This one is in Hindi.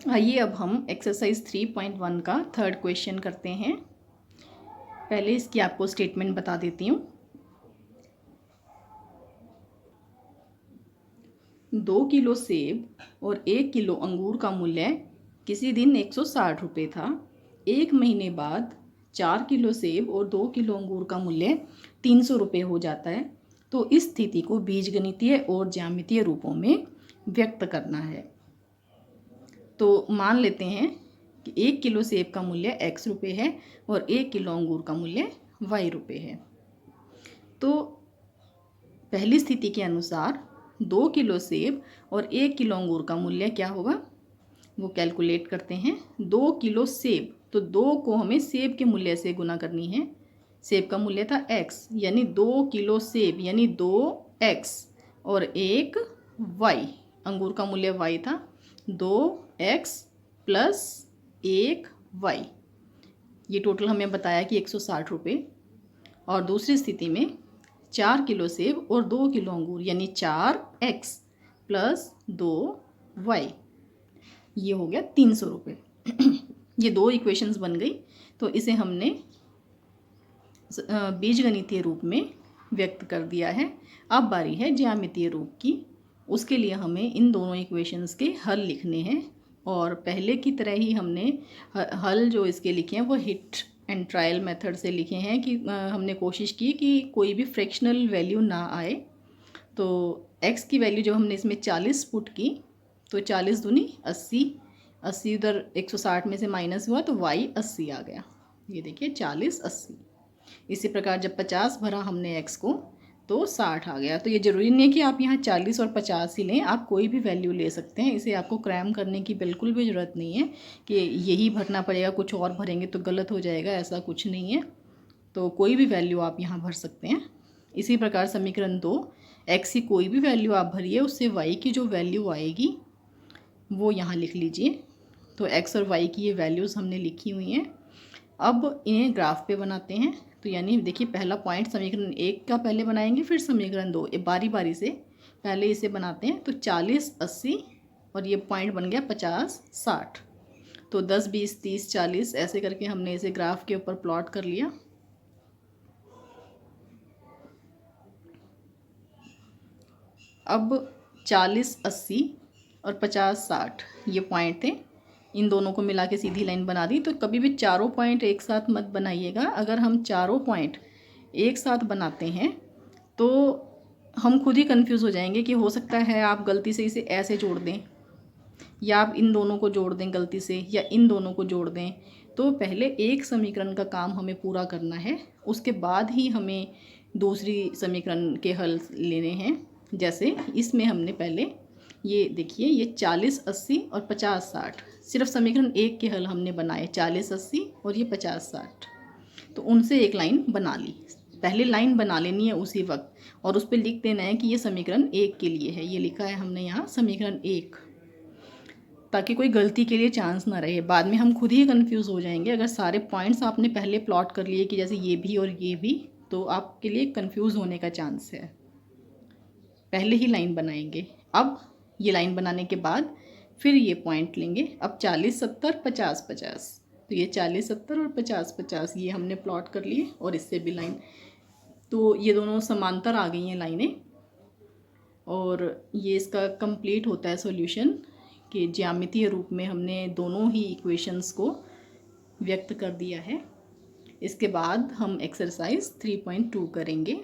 आइए अब हम एक्सरसाइज 3.1 का थर्ड क्वेश्चन करते हैं। पहले इसकी आपको स्टेटमेंट बता देती हूँ। 2 किलो सेब और 1 किलो अंगूर का मूल्य किसी दिन 160 रुपये था। एक महीने बाद 4 किलो सेब और 2 किलो अंगूर का मूल्य 300 रुपये हो जाता है। तो इस स्थिति को बीजगणितीय और ज्यामितीय रूपों में व्यक्त करना है। तो मान लेते हैं कि 1 किलो सेब का मूल्य x रुपये है और 1 किलो अंगूर का मूल्य y रुपये है। तो पहली स्थिति के अनुसार 2 किलो सेब और 1 किलो अंगूर का मूल्य क्या होगा, वो कैलकुलेट करते हैं। 2 किलो सेब, तो 2 को हमें सेब के मूल्य से गुना करनी है। सेब का मूल्य था x, यानी 2 किलो सेब यानी 2x और 1 y, अंगूर का मूल्य y था, 2x प्लस 1y, ये टोटल हमें बताया कि 160 रुपये। और दूसरी स्थिति में 4 किलो सेब और 2 किलो अंगूर यानी 4x प्लस 2y, ये हो गया 300 रुपये। ये दो इक्वेशंस बन गई। तो इसे हमने बीजगणितीय रूप में व्यक्त कर दिया है। अब बारी है ज्यामितीय रूप की। उसके लिए हमें इन दोनों इक्वेशंस के हल लिखने हैं और पहले की तरह ही हमने हल जो इसके लिखे हैं वो हिट एंड ट्रायल मेथड से लिखे हैं कि हमने कोशिश की कि कोई भी फ्रैक्शनल वैल्यू ना आए। तो x की वैल्यू जब हमने इसमें 40 पुट की तो 40 दूनी 80, 80 उधर 160 में से माइनस हुआ तो y 80 आ गया। ये देखिए 40 80। इसी प्रकार जब 50 भरा हमने x को तो 60 आ गया। तो ये ज़रूरी नहीं है कि आप यहाँ 40 और 50 ही लें, आप कोई भी वैल्यू ले सकते हैं। इसे आपको क्रैम करने की बिल्कुल भी ज़रूरत नहीं है कि यही भरना पड़ेगा, कुछ और भरेंगे तो गलत हो जाएगा, ऐसा कुछ नहीं है। तो कोई भी वैल्यू आप यहाँ भर सकते हैं। इसी प्रकार समीकरण 2, x की कोई भी वैल्यू आप भरिए, उससे y की जो वैल्यू आएगी वो यहाँ लिख लीजिए। तो x और y की ये वैल्यूज़ हमने लिखी हुई हैं। अब इन्हें ग्राफ पे बनाते हैं। तो यानी देखिए पहला पॉइंट समीकरण 1 का पहले बनाएंगे, फिर समीकरण 2, ये बारी बारी से पहले इसे बनाते हैं। तो 40 80 और ये पॉइंट बन गया 50 60। तो 10 20 30 40 ऐसे करके हमने इसे ग्राफ के ऊपर प्लॉट कर लिया। अब 40 80 और 50 60 ये पॉइंट थे, इन दोनों को मिला के सीधी लाइन बना दी। तो कभी भी चारों पॉइंट एक साथ मत बनाइएगा। अगर हम चारों पॉइंट एक साथ बनाते हैं तो हम खुद ही कंफ्यूज हो जाएंगे कि हो सकता है आप गलती से इसे ऐसे जोड़ दें या आप इन दोनों को जोड़ दें गलती से या इन दोनों को जोड़ दें। तो पहले एक समीकरण का काम हमें पूरा करना है, उसके बाद ही हमें दूसरी समीकरण के हल लेने हैं। जैसे इसमें हमने पहले ये देखिए, ये 40 80 और 50 60 सिर्फ समीकरण 1 के हल हमने बनाए, 40 80 और ये 50 60। तो उनसे एक लाइन बना ली। पहले लाइन बना लेनी है उसी वक्त और उस पर लिख देना है कि ये समीकरण 1 के लिए है। ये लिखा है हमने यहाँ समीकरण 1, ताकि कोई गलती के लिए चांस ना रहे। बाद में हम खुद ही कंफ्यूज हो जाएंगे। अगर सारे पॉइंट्स आपने पहले प्लॉट कर लिए कि जैसे ये भी और ये भी, तो आपके लिए कंफ्यूज होने का चांस है। पहले ही लाइन बनाएंगे। अब ये लाइन बनाने के बाद फिर ये पॉइंट लेंगे। अब 40 70 50 50, तो ये 40 70 और 50 50 ये हमने प्लॉट कर लिए और इससे भी लाइन। तो ये दोनों समांतर आ गई हैं लाइनें और ये इसका कंप्लीट होता है सॉल्यूशन कि ज्यामितीय रूप में हमने दोनों ही इक्वेशंस को व्यक्त कर दिया है। इसके बाद हम एक्सरसाइज 3.2 करेंगे।